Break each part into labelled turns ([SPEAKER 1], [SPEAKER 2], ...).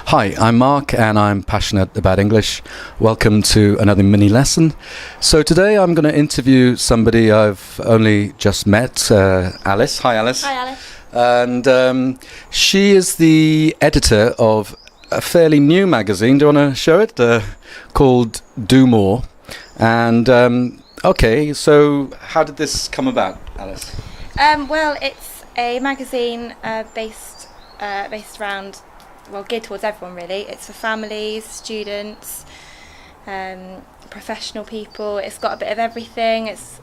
[SPEAKER 1] Hi, I'm Mark and I'm passionate about English. Welcome to another mini lesson. So today I'm going to interview somebody I've only just met, Alice. Hi Alice.
[SPEAKER 2] Hi Alice.
[SPEAKER 1] And she is the editor of a fairly new magazine. Do you want to show it? Called Do More. And okay, so how did this come about, Alice?
[SPEAKER 2] Well, it's a magazine based around, geared towards everyone really. It's for families, students, professional people. It's got a bit of everything. It's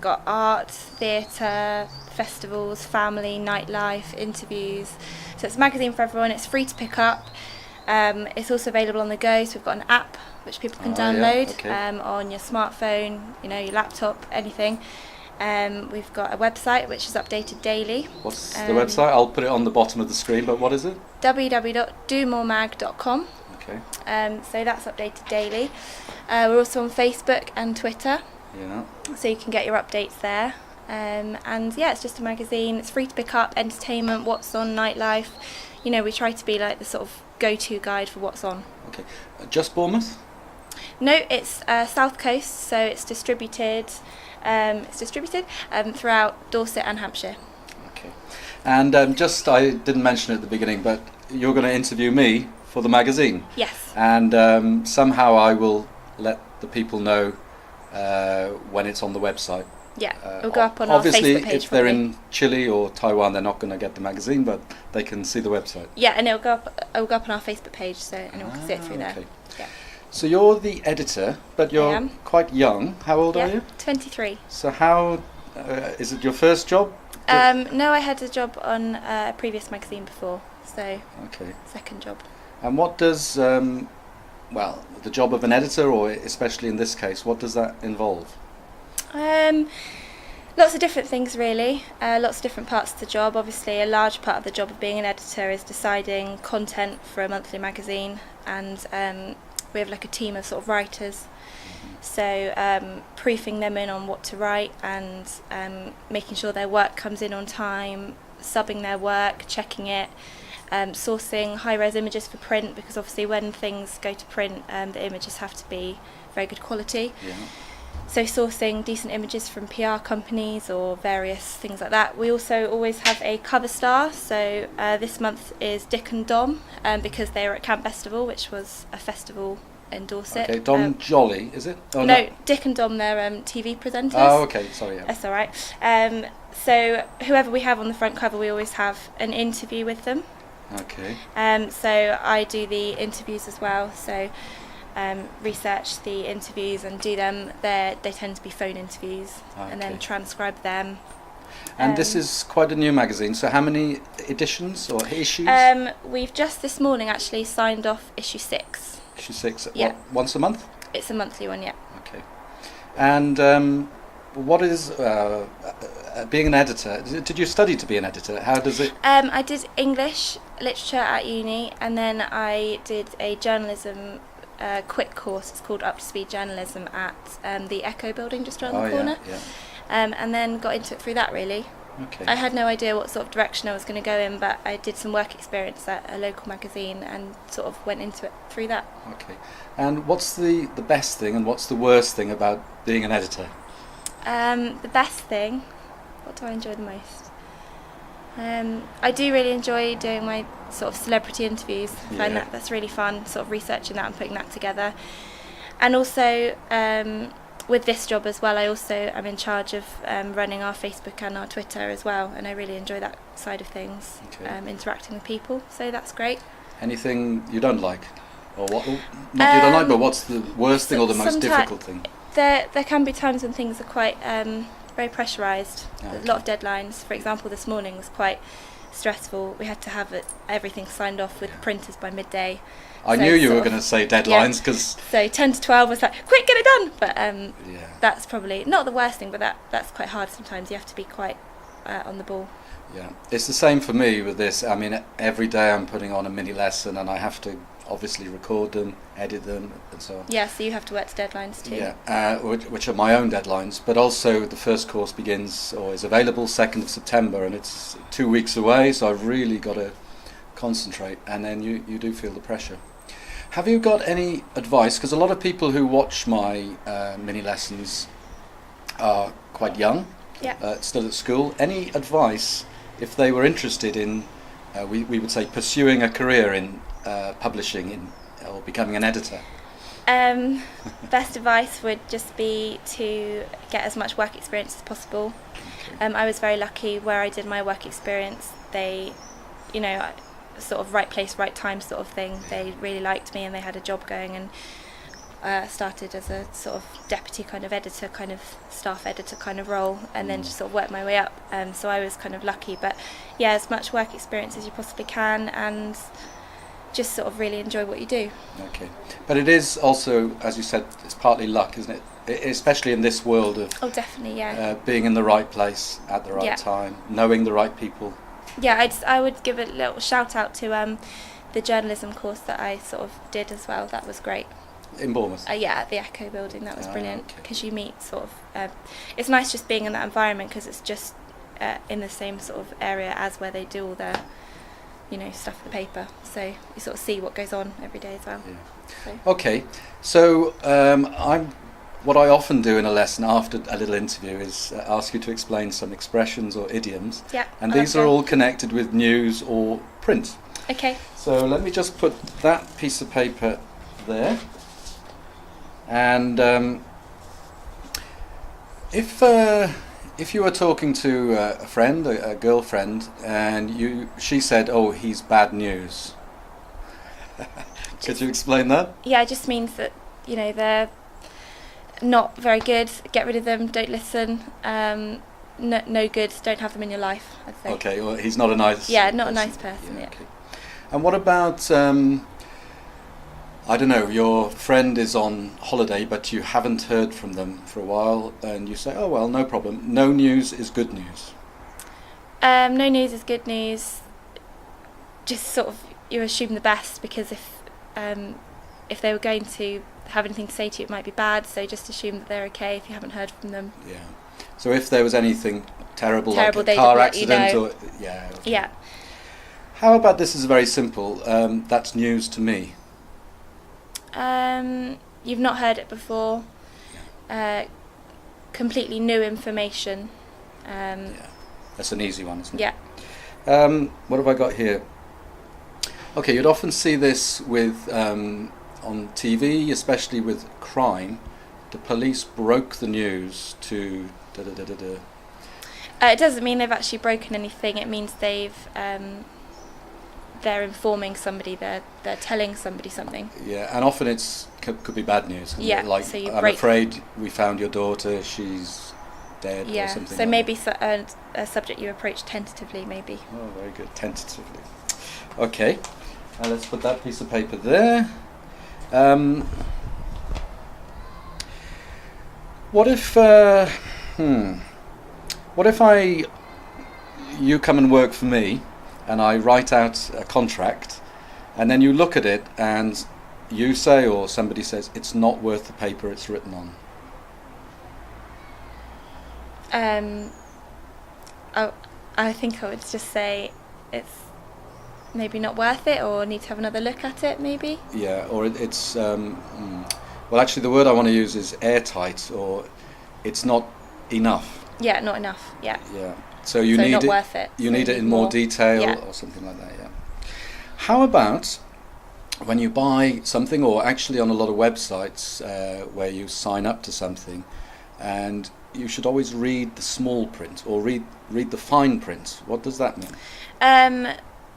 [SPEAKER 2] got art, theatre, festivals, family, nightlife, interviews. So it's a magazine for everyone. It's free to pick up. It's also available on the go. So we've got an app which people can download on your smartphone, your laptop, anything. We've got a website which is updated daily.
[SPEAKER 1] What's the website? I'll put it on the bottom of the screen, but what is it?
[SPEAKER 2] www.domoremag.com.
[SPEAKER 1] Okay.
[SPEAKER 2] So that's updated daily. We're also on Facebook and Twitter.
[SPEAKER 1] Yeah.
[SPEAKER 2] So you can get your updates there. And yeah, it's just a magazine. It's free to pick up, entertainment, what's on, nightlife. We try to be like the sort of go-to guide for what's on.
[SPEAKER 1] Okay. Just Bournemouth?
[SPEAKER 2] No, it's South Coast, so it's distributed throughout Dorset and Hampshire.
[SPEAKER 1] Okay. And I didn't mention it at the beginning, but you're going to interview me for the magazine.
[SPEAKER 2] Yes.
[SPEAKER 1] And somehow I will let the people know when it's on the website.
[SPEAKER 2] Yeah, it'll go up on our Facebook page.
[SPEAKER 1] Obviously, if they're in Chile or Taiwan, they're not going to get the magazine, but they can see the website.
[SPEAKER 2] Yeah, and it'll go up on our Facebook page, so anyone can see it through there.
[SPEAKER 1] Okay.
[SPEAKER 2] Yeah.
[SPEAKER 1] So you're the editor, but you're quite young. How old are you?
[SPEAKER 2] 23.
[SPEAKER 1] So how is it your first job?
[SPEAKER 2] No, I had a job on a previous magazine before, so second job.
[SPEAKER 1] And what does the job of an editor, or especially in this case, what does that involve?
[SPEAKER 2] Lots of different things really, lots of different parts of the job. Obviously a large part of the job of being an editor is deciding content for a monthly magazine, and we have like a team of sort of writers, so proofing them in on what to write and making sure their work comes in on time, subbing their work, checking it, sourcing high-res images for print, because obviously when things go to print the images have to be very good quality.
[SPEAKER 1] Yeah.
[SPEAKER 2] So sourcing decent images from PR companies or various things like that. We also always have a cover star, so this month is Dick and Dom, because they were at Camp Festival, which was a festival in Dorset.
[SPEAKER 1] Okay, Dom Jolly, is it? Oh,
[SPEAKER 2] no, Dick and Dom, they're TV presenters.
[SPEAKER 1] Oh, okay, sorry. Yeah.
[SPEAKER 2] That's all right. So whoever we have on the front cover, we always have an interview with them.
[SPEAKER 1] Okay.
[SPEAKER 2] So I do the interviews as well, so research the interviews and do them. They tend to be phone interviews, and then transcribe them.
[SPEAKER 1] And this is quite a new magazine, so how many editions or issues?
[SPEAKER 2] We've just this morning actually signed off issue 6.
[SPEAKER 1] Issue 6,
[SPEAKER 2] yeah.
[SPEAKER 1] Once a month?
[SPEAKER 2] It's a monthly one, yeah.
[SPEAKER 1] Okay. And what is being an editor? Did you study to be an editor? How does it...
[SPEAKER 2] I did English literature at uni, and then I did a journalism quick course. It's called Up to Speed Journalism at the Echo building just around the corner.
[SPEAKER 1] Yeah.
[SPEAKER 2] And then got into it through that really.
[SPEAKER 1] Okay.
[SPEAKER 2] I had no idea what sort of direction I was going to go in, but I did some work experience at a local magazine and sort of went into it through that.
[SPEAKER 1] Okay. And what's the best thing and what's the worst thing about being an editor?
[SPEAKER 2] The best thing, what do I enjoy the most? I do really enjoy doing my sort of celebrity interviews. I find that's really fun, sort of researching that and putting that together. And also with this job as well, I also am in charge of running our Facebook and our Twitter as well, and I really enjoy that side of things, interacting with people, so that's great.
[SPEAKER 1] Anything you don't like? Or what? Not you don't like, but what's the worst thing or the most difficult thing?
[SPEAKER 2] There can be times when things are quite very pressurised. A lot of deadlines. For example, this morning was quite stressful. We had to have everything signed off with printers by midday.
[SPEAKER 1] I knew you were going to say deadlines, because...
[SPEAKER 2] So 10 to 12 was like, quick, get it done! But that's probably not the worst thing, but that's quite hard sometimes. You have to be quite on the ball.
[SPEAKER 1] Yeah, it's the same for me with this. I mean, every day I'm putting on a mini lesson and I have to obviously record them, edit them, and so on.
[SPEAKER 2] Yeah, so you have to work to deadlines too.
[SPEAKER 1] Yeah, which are my own deadlines, but also the first course begins or is available 2nd of September, and it's 2 weeks away, so I've really got to concentrate, and then you do feel the pressure. Have you got any advice? Because a lot of people who watch my mini lessons are quite young, still at school. Any advice if they were interested in, we would say, pursuing a career in publishing or becoming an editor?
[SPEAKER 2] Best advice would just be to get as much work experience as possible.
[SPEAKER 1] Okay.
[SPEAKER 2] I was very lucky where I did my work experience. They, sort of right place, right time sort of thing. They really liked me and they had a job going, and started as a sort of deputy kind of editor, kind of staff editor kind of role, and then just sort of worked my way up. So I was kind of lucky, but yeah, as much work experience as you possibly can, and just sort of really enjoy what you do.
[SPEAKER 1] Okay, but it is also, as you said, it's partly luck, isn't it? Especially in this world of
[SPEAKER 2] Definitely, yeah.
[SPEAKER 1] Being in the right place at the right time, knowing the right people.
[SPEAKER 2] Yeah, I would give a little shout out to the journalism course that I sort of did as well. That was great.
[SPEAKER 1] In Bournemouth?
[SPEAKER 2] Yeah, at the Echo building. That was brilliant, because you meet sort of... it's nice just being in that environment, because it's just in the same sort of area as where they do all their, stuff for the paper. So you sort of see what goes on every day as well.
[SPEAKER 1] Yeah.
[SPEAKER 2] So.
[SPEAKER 1] Okay, so what I often do in a lesson after a little interview is ask you to explain some expressions or idioms.
[SPEAKER 2] Yeah.
[SPEAKER 1] And these are all connected with news or print.
[SPEAKER 2] Okay.
[SPEAKER 1] So let me just put that piece of paper there. And if you were talking to a friend, a girlfriend, and she said, "Oh, he's bad news," could you explain that?
[SPEAKER 2] Yeah, it just means that they're not very good. Get rid of them. Don't listen. No good. Don't have them in your life, I'd say.
[SPEAKER 1] Okay. Well, he's not a nice.
[SPEAKER 2] Yeah, not a nice person. Yeah.
[SPEAKER 1] Okay. And what about? I don't know, your friend is on holiday but you haven't heard from them for a while, and you say, oh well, no problem, no news is good news.
[SPEAKER 2] No news is good news. Just sort of, you assume the best, because if they were going to have anything to say to you, it might be bad, so just assume that they're okay if you haven't heard from them.
[SPEAKER 1] Yeah. So if there was anything terrible like a
[SPEAKER 2] they
[SPEAKER 1] car
[SPEAKER 2] would let
[SPEAKER 1] accident
[SPEAKER 2] you know.
[SPEAKER 1] or... Yeah. Okay.
[SPEAKER 2] Yeah.
[SPEAKER 1] How about this is very simple, that's news to me.
[SPEAKER 2] You've not heard it before. Completely new information.
[SPEAKER 1] Yeah, that's an easy one, isn't it?
[SPEAKER 2] Yeah.
[SPEAKER 1] What have I got here? Okay, you'd often see this with on TV, especially with crime. The police broke the news to da-da-da-da-da.
[SPEAKER 2] It doesn't mean they've actually broken anything. It means they're informing somebody, they're telling somebody something.
[SPEAKER 1] Yeah, and often could be bad news.
[SPEAKER 2] Yeah,
[SPEAKER 1] like,
[SPEAKER 2] so
[SPEAKER 1] I'm afraid we found your daughter, she's dead, or something.
[SPEAKER 2] So
[SPEAKER 1] like
[SPEAKER 2] maybe a subject you approach tentatively, maybe.
[SPEAKER 1] Oh, very good, tentatively. Okay, let's put that piece of paper there. What if you come and work for me, and I write out a contract, and then you look at it and you say, or somebody says, it's not worth the paper it's written on?
[SPEAKER 2] I think I would just say it's maybe not worth it, or need to have another look at it, maybe.
[SPEAKER 1] Yeah, or it's well, actually the word I want to use is airtight, or it's not enough.
[SPEAKER 2] Yeah, not enough. Yeah.
[SPEAKER 1] Yeah. So you need
[SPEAKER 2] not
[SPEAKER 1] it.
[SPEAKER 2] Worth it.
[SPEAKER 1] You need it in more detail,
[SPEAKER 2] yeah.
[SPEAKER 1] Or something like that. Yeah. How about when you buy something, or actually on a lot of websites where you sign up to something, and you should always read the small print or read the fine print. What does that mean?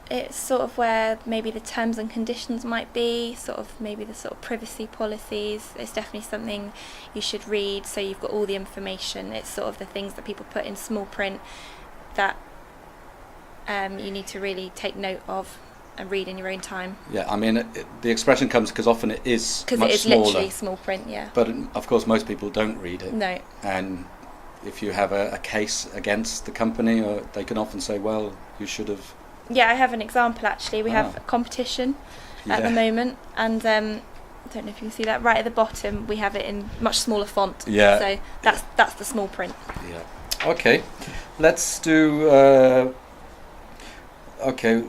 [SPEAKER 2] It's sort of where maybe the terms and conditions might be, sort of maybe the sort of privacy policies. It's definitely something you should read, so you've got all the information. It's sort of the things that people put in small print that you need to really take note of and read in your own time.
[SPEAKER 1] Yeah, I mean, the expression comes because often it is much smaller.
[SPEAKER 2] Because it is literally small print, yeah.
[SPEAKER 1] But of course most people don't read it.
[SPEAKER 2] No.
[SPEAKER 1] And if you have a case against the company, or they can often say, well, you should have...
[SPEAKER 2] Yeah, I have an example actually. We have a competition at the moment, and I don't know if you can see that right at the bottom. We have it in much smaller font.
[SPEAKER 1] Yeah.
[SPEAKER 2] So that's the small print.
[SPEAKER 1] Yeah. Okay. Let's do Okay.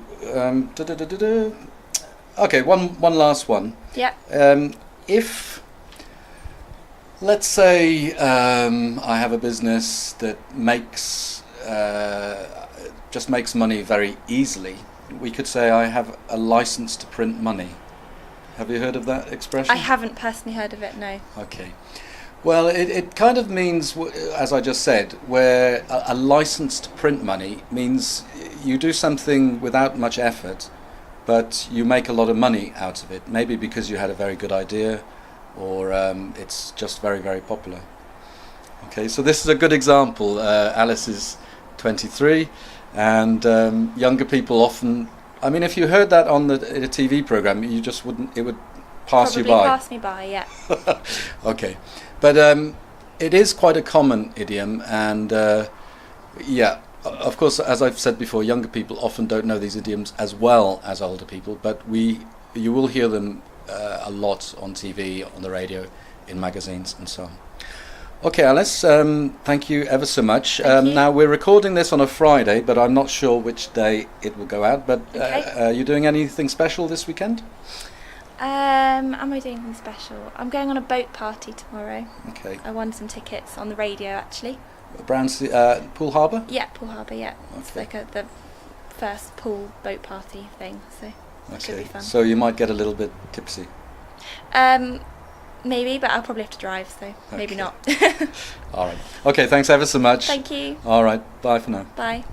[SPEAKER 1] Du-du-du-du-du. Okay. One last one.
[SPEAKER 2] Yeah.
[SPEAKER 1] If, let's say, I have a business that just makes money very easily, we could say I have a license to print money. Have you heard of that expression?
[SPEAKER 2] I haven't personally heard of it, no.
[SPEAKER 1] Okay. Well, it kind of means, as I just said, where a license to print money means you do something without much effort, but you make a lot of money out of it. Maybe because you had a very good idea, or it's just very, very popular. Okay, so this is a good example. Alice is 23, and younger people often, I mean, if you heard that in a TV program, you just wouldn't, it would pass
[SPEAKER 2] Probably
[SPEAKER 1] you by.
[SPEAKER 2] pass me by, yeah.
[SPEAKER 1] Okay, but it is quite a common idiom, and yeah, of course, as I've said before, younger people often don't know these idioms as well as older people, but you will hear them a lot on TV, on the radio, in magazines, and so on. Okay, Alice, thank you ever so much.
[SPEAKER 2] Thank you.
[SPEAKER 1] Now, we're recording this on a Friday, but I'm not sure which day it will go out, but
[SPEAKER 2] Okay.
[SPEAKER 1] are you doing anything special this weekend?
[SPEAKER 2] Am I doing anything special? I'm going on a boat party tomorrow.
[SPEAKER 1] Okay.
[SPEAKER 2] I won some tickets on the radio, actually.
[SPEAKER 1] Poole Harbour?
[SPEAKER 2] Yeah, Poole Harbour, yeah. It's
[SPEAKER 1] Okay.
[SPEAKER 2] like the first pool boat party thing, so it should be fun.
[SPEAKER 1] So you might get a little bit tipsy.
[SPEAKER 2] Maybe, but I'll probably have to drive, so maybe
[SPEAKER 1] Okay.
[SPEAKER 2] not.
[SPEAKER 1] All right. Okay, thanks ever so much.
[SPEAKER 2] Thank you.
[SPEAKER 1] All right, bye for now.
[SPEAKER 2] Bye.